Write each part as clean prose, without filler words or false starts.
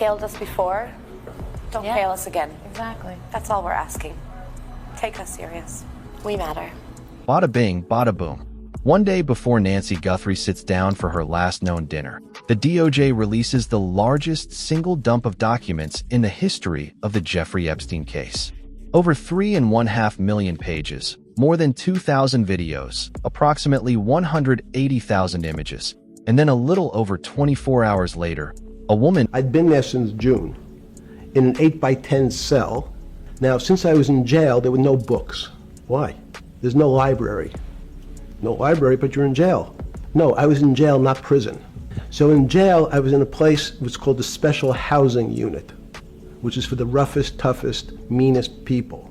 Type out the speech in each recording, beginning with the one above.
Failed us before, don't fail us again. Exactly. That's all we're asking. Take us serious. We matter. Bada bing, bada boom. One day before Nancy Guthrie sits down for her last known dinner, the DOJ releases the largest single dump of documents in the history of the Jeffrey Epstein case. Over 3.5 million pages, more than 2,000 videos, approximately 180,000 images, and then a little over 24 hours later, a woman— I'd been there since June, in an 8x10 cell. Now, since I was in jail, there were no books. Why? There's no library. No library, but you're in jail. No, I was in jail, not prison. So in jail, I was in a place what's called the Special Housing Unit, which is for the roughest, toughest, meanest people.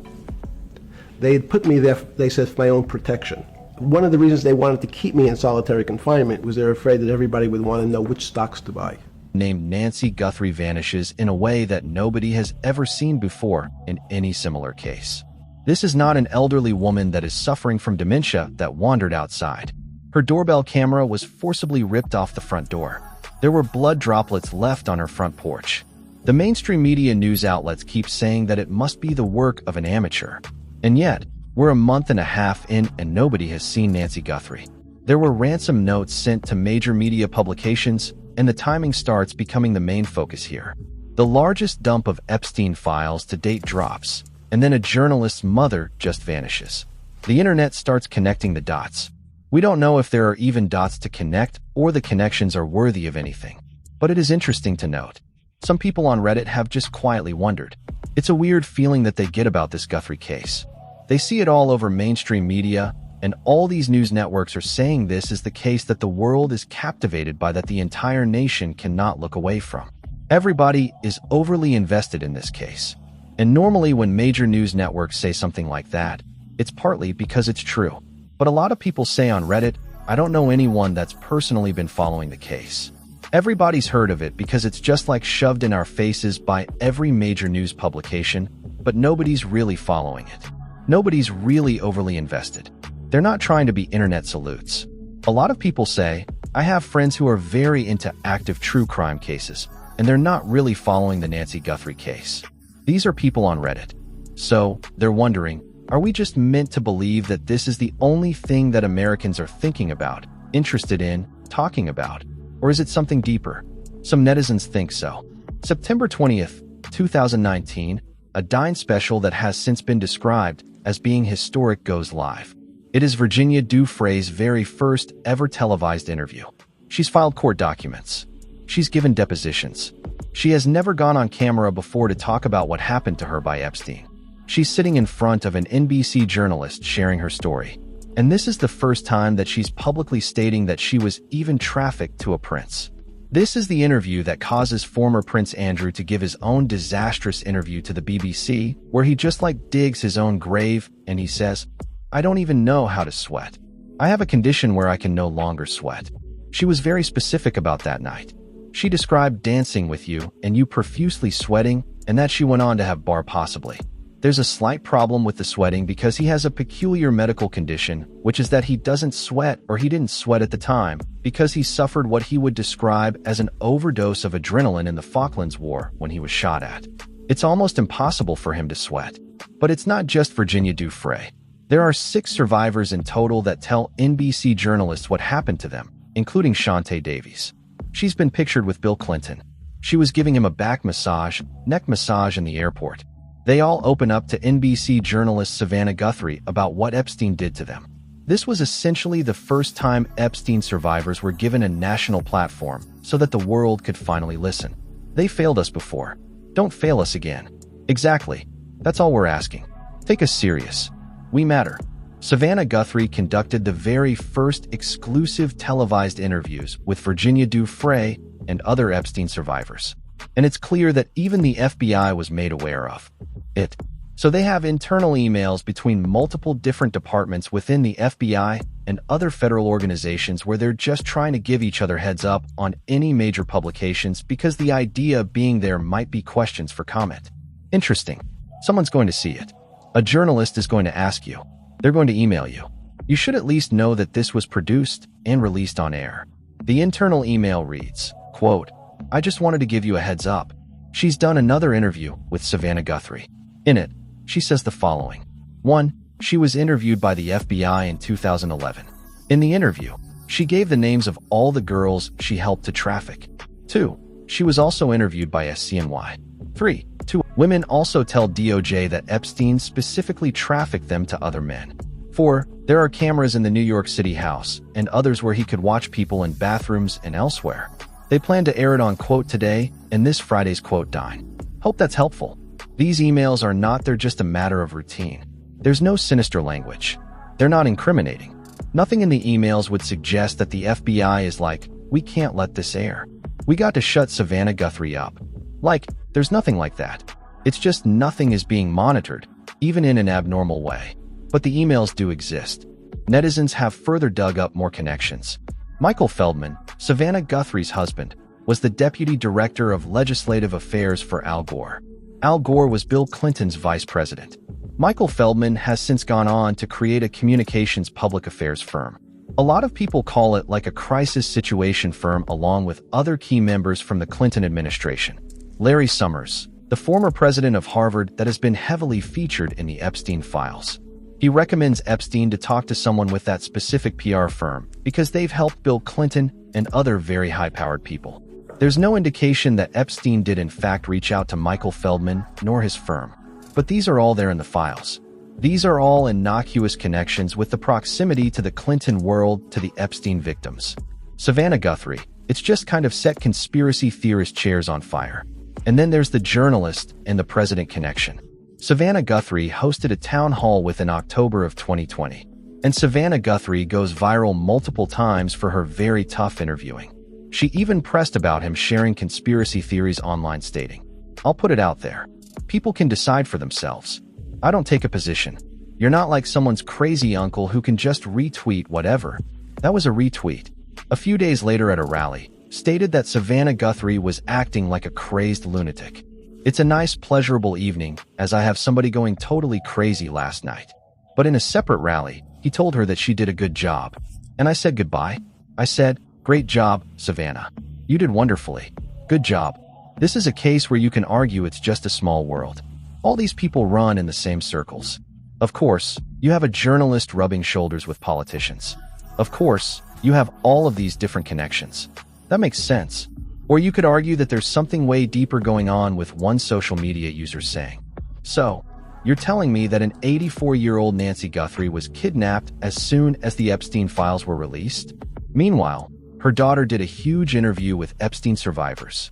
They had put me there, they said, for my own protection. One of the reasons they wanted to keep me in solitary confinement was they were afraid that everybody would want to know which stocks to buy. Named Nancy Guthrie vanishes in a way that nobody has ever seen before in any similar case. This is not an elderly woman that is suffering from dementia that wandered outside. Her doorbell camera was forcibly ripped off the front door. There were blood droplets left on her front porch. The mainstream media news outlets keep saying that it must be the work of an amateur. And yet, we're a month and a half in and nobody has seen Nancy Guthrie. There were ransom notes sent to major media publications, and the timing starts becoming the main focus here. The largest dump of Epstein files to date drops, and then a journalist's mother just vanishes. The internet starts connecting the dots. We don't know if there are even dots to connect or the connections are worthy of anything. But it is interesting to note. Some people on Reddit have just quietly wondered. It's a weird feeling that they get about this Guthrie case. They see it all over mainstream media, and all these news networks are saying this is the case that the world is captivated by, that the entire nation cannot look away from. Everybody is overly invested in this case. And normally when major news networks say something like that, it's partly because it's true. But a lot of people say on Reddit, I don't know anyone that's personally been following the case. Everybody's heard of it because it's just like shoved in our faces by every major news publication, but nobody's really following it. Nobody's really overly invested. They're not trying to be internet salutes. A lot of people say, I have friends who are very into active true crime cases, and they're not really following the Nancy Guthrie case. These are people on Reddit. So, they're wondering, are we just meant to believe that this is the only thing that Americans are thinking about, interested in, talking about? Or is it something deeper? Some netizens think so. September 20th, 2019, a Dine special that has since been described as being historic goes live. It is Virginia Giuffre's very first ever televised interview. She's filed court documents. She's given depositions. She has never gone on camera before to talk about what happened to her by Epstein. She's sitting in front of an NBC journalist sharing her story. And this is the first time that she's publicly stating that she was even trafficked to a prince. This is the interview that causes former Prince Andrew to give his own disastrous interview to the BBC, where he just digs his own grave and he says, I don't even know how to sweat. I have a condition where I can no longer sweat. She was very specific about that night. She described dancing with you and you profusely sweating, and that she went on to have bar possibly. There's a slight problem with the sweating because he has a peculiar medical condition, which is that he doesn't sweat, or he didn't sweat at the time, because he suffered what he would describe as an overdose of adrenaline in the Falklands War when he was shot at. It's almost impossible for him to sweat. But it's not just Virginia Giuffre. There are 6 survivors in total that tell NBC journalists what happened to them, including Shantae Davies. She's been pictured with Bill Clinton. She was giving him a back massage, neck massage in the airport. They all open up to NBC journalist Savannah Guthrie about what Epstein did to them. This was essentially the first time Epstein survivors were given a national platform so that the world could finally listen. They failed us before. Don't fail us again. Exactly. That's all we're asking. Take us serious. We matter. Savannah Guthrie conducted the very first exclusive televised interviews with Virginia Giuffre and other Epstein survivors. And it's clear that even the FBI was made aware of it. So they have internal emails between multiple different departments within the FBI and other federal organizations where they're just trying to give each other heads up on any major publications, because the idea being there might be questions for comment. Interesting. Someone's going to see it. A journalist is going to ask you. They're going to email you. You should at least know that this was produced and released on air. The internal email reads, quote, I just wanted to give you a heads up. she's done another interview with Savannah Guthrie. In it, she says the following. 1. She was interviewed by the FBI in 2011. In the interview, she gave the names of all the girls she helped to traffic. 2. She was also interviewed by SCNY. 3. 2. Women also tell DOJ that Epstein specifically trafficked them to other men. 4. There are cameras in the New York City house and others where he could watch people in bathrooms and elsewhere. They plan to air it on Quote Today and this Friday's Quote Dine. Hope that's helpful. These emails are not, they're just a matter of routine. There's no sinister language. They're not incriminating. Nothing in the emails would suggest that the FBI is like, we can't let this air. We got to shut Savannah Guthrie up. Like, there's nothing like that. It's just nothing is being monitored, even in an abnormal way. But the emails do exist. Netizens have further dug up more connections. Michael Feldman, Savannah Guthrie's husband, was the Deputy Director of Legislative Affairs for Al Gore. Al Gore was Bill Clinton's vice president. Michael Feldman has since gone on to create a communications public affairs firm. A lot of people call it like a crisis situation firm along with other key members from the Clinton administration. Larry Summers, the former president of Harvard that has been heavily featured in the Epstein files. He recommends Epstein to talk to someone with that specific PR firm because they've helped Bill Clinton and other very high-powered people. There's no indication that Epstein did in fact reach out to Michael Feldman nor his firm. But these are all there in the files. These are all innocuous connections with the proximity to the Clinton world to the Epstein victims. Savannah Guthrie, it's just kind of set conspiracy theorist chairs on fire. And then there's the journalist and the president connection. Savannah Guthrie hosted a town hall in October of 2020. And Savannah Guthrie goes viral multiple times for her very tough interviewing. She even pressed about him sharing conspiracy theories online stating, I'll put it out there. People can decide for themselves. I don't take a position. You're not like someone's crazy uncle who can just retweet whatever. That was a retweet. A few days later at a rally, stated that Savannah Guthrie was acting like a crazed lunatic. It's a nice, pleasurable evening, as I have somebody going totally crazy last night. But in a separate rally, he told her that she did a good job. And I said goodbye. I said, great job, Savannah. You did wonderfully. Good job. This is a case where you can argue it's just a small world. All these people run in the same circles. Of course, you have a journalist rubbing shoulders with politicians. Of course, you have all of these different connections. That makes sense. Or you could argue that there's something way deeper going on with one social media user saying. So, you're telling me that an 84-year-old Nancy Guthrie was kidnapped as soon as the Epstein files were released? Meanwhile, her daughter did a huge interview with Epstein survivors.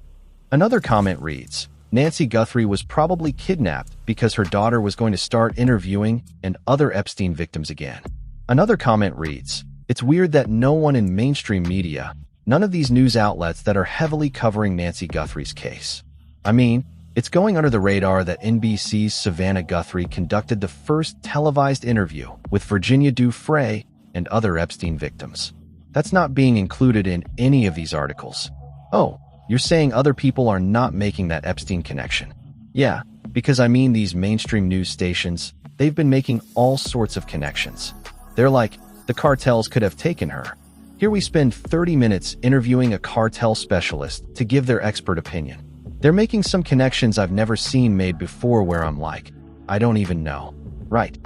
Another comment reads, Nancy Guthrie was probably kidnapped because her daughter was going to start interviewing and other Epstein victims again. Another comment reads, it's weird that no one in mainstream media, none of these news outlets that are heavily covering Nancy Guthrie's case. I mean, it's going under the radar that NBC's Savannah Guthrie conducted the first televised interview with Virginia Giuffre and other Epstein victims. That's not being included in any of these articles. Oh, you're saying other people are not making that Epstein connection. Yeah, because I mean these mainstream news stations, they've been making all sorts of connections. They're like, the cartels could have taken her. Here we spend 30 minutes interviewing a cartel specialist to give their expert opinion. They're making some connections I've never seen made before where I'm like, I don't even know. Right.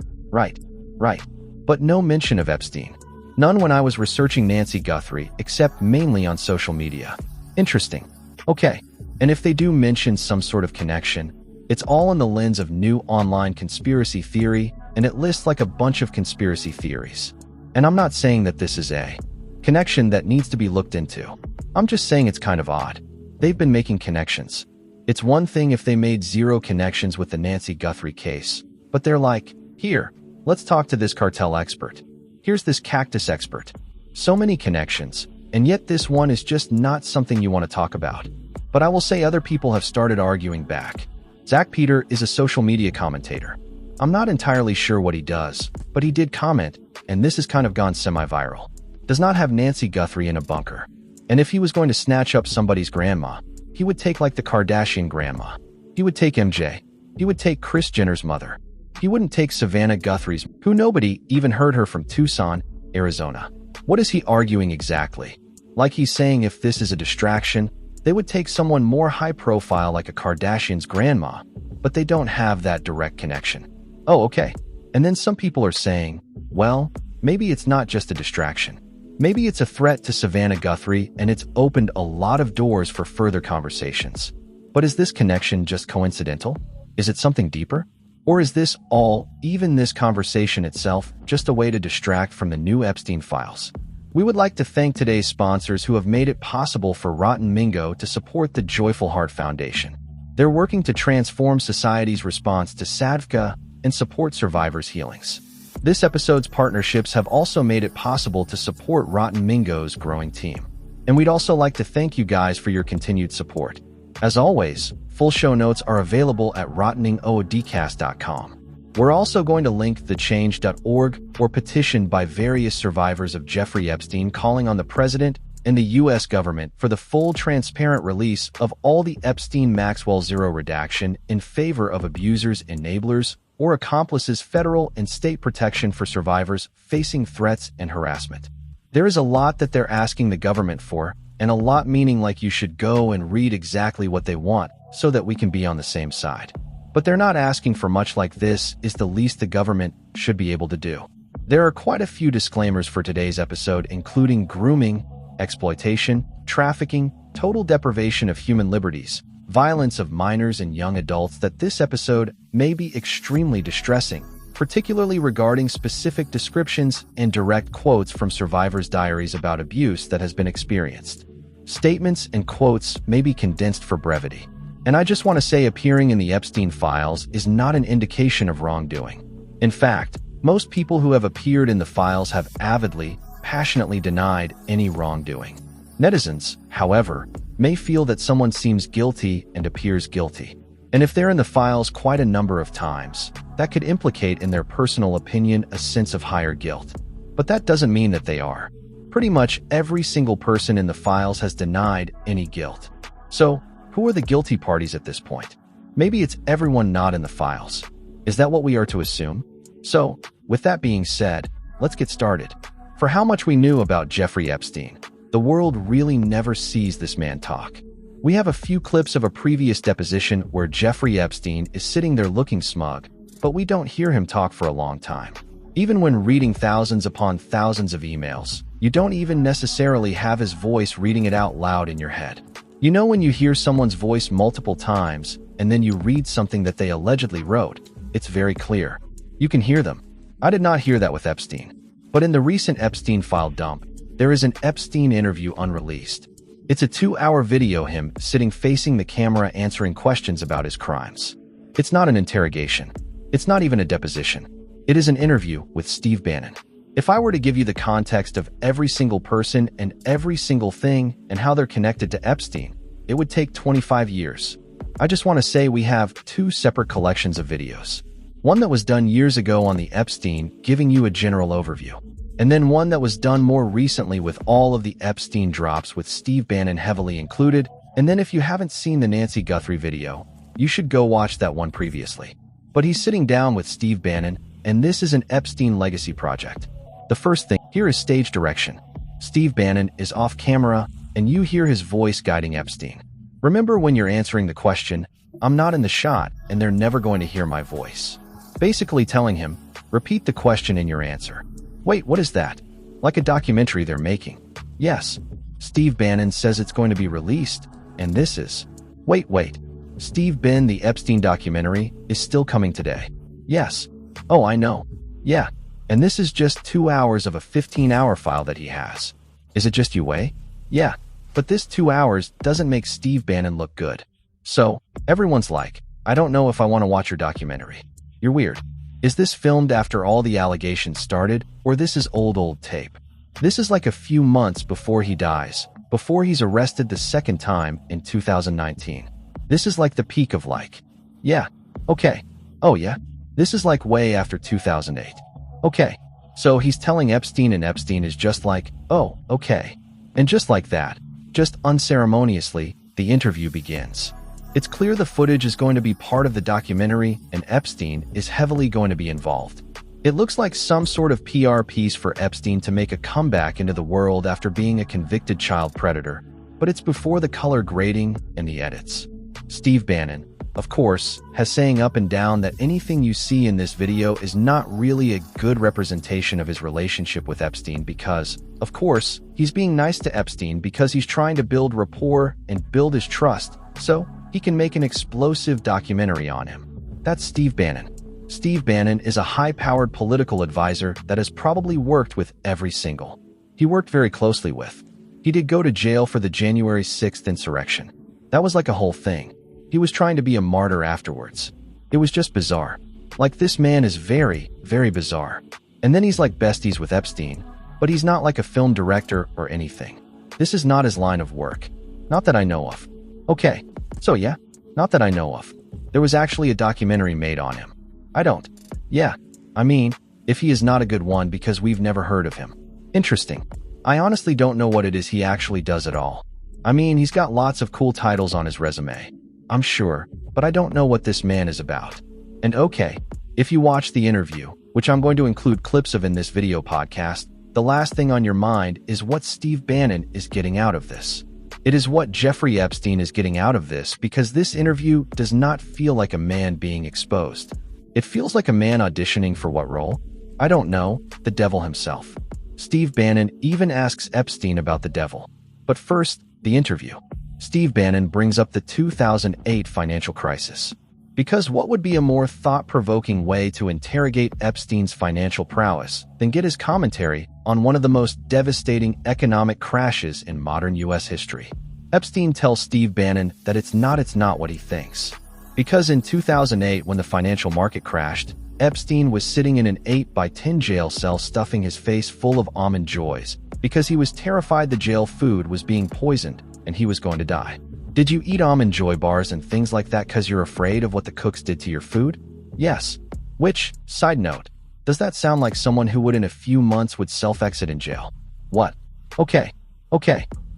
But no mention of Epstein. None when I was researching Nancy Guthrie, except mainly on social media. Interesting. Okay, and if they do mention some sort of connection, it's all in the lens of new online conspiracy theory, and it lists like a bunch of conspiracy theories. And I'm not saying that this is a connection that needs to be looked into. I'm just saying it's kind of odd. They've been making connections. It's one thing if they made zero connections with the Nancy Guthrie case, but they're like, here, let's talk to this cartel expert. Here's this cactus expert. So many connections, and yet this one is just not something you want to talk about. But I will say other people have started arguing back. Zach Peter is a social media commentator. I'm not entirely sure what he does, but he did comment, and this has kind of gone semi-viral. Does not have Nancy Guthrie in a bunker. And if he was going to snatch up somebody's grandma, he would take like the Kardashian grandma. He would take MJ. He would take Kris Jenner's mother. He wouldn't take Savannah Guthrie's, who nobody even heard her from Tucson, Arizona. What is he arguing exactly? Like he's saying if this is a distraction, They would take someone more high profile like a Kardashian's grandma, but they don't have that direct connection. Oh, okay. And then some people are saying, well, maybe it's not just a distraction. Maybe it's a threat to Savannah Guthrie and it's opened a lot of doors for further conversations. But is this connection just coincidental? Is it something deeper? Or is this all, even this conversation itself, just a way to distract from the new Epstein files? We would like to thank today's sponsors who have made it possible for Rotten Mingo to support the Joyful Heart Foundation. They're working to transform society's response to SADVCA and support survivors' healings. This episode's partnerships have also made it possible to support Rotten Mingo's growing team. And we'd also like to thank you guys for your continued support. As always, full show notes are available at rotteningodcast.com. We're also going to link the change.org or petition by various survivors of Jeffrey Epstein calling on the president and the U.S. government for the full transparent release of all the Epstein-Maxwell Zero redaction in favor of abusers, enablers, or accomplices, federal and state protection for survivors facing threats and harassment. There is a lot that they're asking the government for, and a lot meaning like you should go and read exactly what they want so that we can be on the same side. But they're not asking for much. Like this is the least the government should be able to do. There are quite a few disclaimers for today's episode, including grooming, exploitation, trafficking, total deprivation of human liberties, violence of minors and young adults, that this episode may be extremely distressing, particularly regarding specific descriptions and direct quotes from survivors' diaries about abuse that has been experienced. Statements and quotes may be condensed for brevity. And I just want to say, appearing in the Epstein files is not an indication of wrongdoing. In fact, most people who have appeared in the files have avidly, passionately denied any wrongdoing. Netizens, however, may feel that someone seems guilty and appears guilty. And if they're in the files quite a number of times, that could implicate in their personal opinion a sense of higher guilt. But that doesn't mean that they are. Pretty much every single person in the files has denied any guilt. So, who are the guilty parties at this point? Maybe it's everyone not in the files. Is that what we are to assume? So, with that being said, let's get started. For how much we knew about Jeffrey Epstein, the world really never sees this man talk. We have a few clips of a previous deposition where Jeffrey Epstein is sitting there looking smug, but we don't hear him talk for a long time. Even when reading thousands upon thousands of emails, you don't even necessarily have his voice reading it out loud in your head. You know when you hear someone's voice multiple times and then you read something that they allegedly wrote, it's very clear. You can hear them. I did not hear that with Epstein. But in the recent Epstein file dump, there is an Epstein interview unreleased. It's a 2-hour video him sitting facing the camera answering questions about his crimes. It's not an interrogation. It's not even a deposition. It is an interview with Steve Bannon. If I were to give you the context of every single person and every single thing and how they're connected to Epstein, it would take 25 years. I just want to say we have 2 separate collections of videos. One that was done years ago on the Epstein, giving you a general overview. And then one that was done more recently with all of the Epstein drops with Steve Bannon heavily included. And then if you haven't seen the Nancy Guthrie video, you should go watch that one previously. But he's sitting down with Steve Bannon, and this is an Epstein legacy project. The first thing here is stage direction. Steve Bannon is off camera, and you hear his voice guiding Epstein. Remember when you're answering the question, I'm not in the shot, and they're never going to hear my voice. Basically telling him, repeat the question in your answer. Wait, what is that? Like a documentary they're making. Yes. Steve Bannon says it's going to be released, and this is... Wait. Steve Bannon, the Epstein documentary, is still coming today. Yes. Oh, I know. Yeah. And this is just 2 hours of a 15-hour file that he has. Is it just you way? Yeah. But this 2 hours doesn't make Steve Bannon look good. So, everyone's like, I don't know if I want to watch your documentary. You're weird. Is this filmed after all the allegations started, or this is old tape? This is like a few months before he dies, before he's arrested the second time in 2019. This is like the peak of like, yeah, okay, oh yeah, this is like way after 2008. Okay, so he's telling Epstein and Epstein is just like, oh, okay. And just like that, just unceremoniously, the interview begins. It's clear the footage is going to be part of the documentary and Epstein is heavily going to be involved. It looks like some sort of PR piece for Epstein to make a comeback into the world after being a convicted child predator. but it's before the color grading and the edits. Steve Bannon, of course, has saying up and down that anything you see in this video is not really a good representation of his relationship with Epstein because, of course, he's being nice to Epstein because he's trying to build rapport and build his trust so he can make an explosive documentary on him. That's Steve Bannon. Steve Bannon is a high-powered political advisor that has probably worked with every single. He worked very closely with. He did go to jail for the January 6th insurrection. That was like a whole thing. He was trying to be a martyr afterwards. It was just bizarre. Like, this man is very, very bizarre. And then he's like besties with Epstein, but he's not like a film director or anything. This is not his line of work. Not that I know of. Okay, so yeah, not that I know of. There was actually a documentary made on him. I don't. Yeah, I mean, if he is not a good one because we've never heard of him. Interesting. I honestly don't know what it is he actually does at all. I mean, he's got lots of cool titles on his resume. I'm sure, but I don't know what this man is about. And okay, if you watch the interview, which I'm going to include clips of in this video podcast, the last thing on your mind is what Steve Bannon is getting out of this. It is what Jeffrey Epstein is getting out of this because this interview does not feel like a man being exposed. It feels like a man auditioning for what role? I don't know, the devil himself. Steve Bannon even asks Epstein about the devil. But first, the interview. Steve Bannon brings up the 2008 financial crisis. Because what would be a more thought-provoking way to interrogate Epstein's financial prowess than get his commentary on one of the most devastating economic crashes in modern U.S. history? Epstein tells Steve Bannon that it's not what he thinks. Because in 2008, when the financial market crashed, Epstein was sitting in an 8x10 jail cell stuffing his face full of almond joys because he was terrified the jail food was being poisoned and he was going to die. Did you eat almond joy bars and things like that because you're afraid of what the cooks did to your food? Yes. Which, side note, does that sound like someone who would in a few months would self-exit in jail? What? Okay.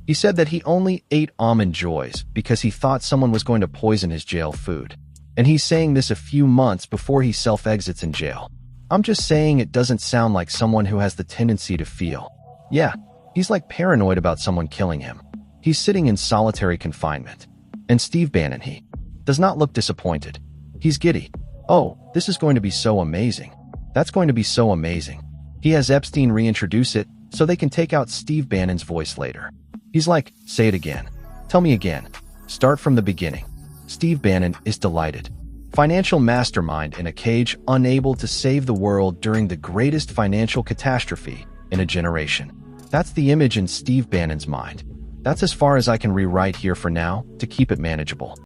He said that he only ate almond joys because he thought someone was going to poison his jail food. And he's saying this a few months before he self-exits in jail. I'm just saying it doesn't sound like someone who has the tendency to feel. Yeah, he's like paranoid about someone killing him. He's sitting in solitary confinement. And Steve Bannon, he does not look disappointed. He's giddy. Oh, this is going to be so amazing. That's going to be so amazing. He has Epstein reintroduce it so they can take out Steve Bannon's voice later. He's like, say it again. Tell me again. Start from the beginning. Steve Bannon is delighted. Financial mastermind in a cage, unable to save the world during the greatest financial catastrophe in a generation. That's the image in Steve Bannon's mind. That's as far as I can rewrite here for now to keep it manageable.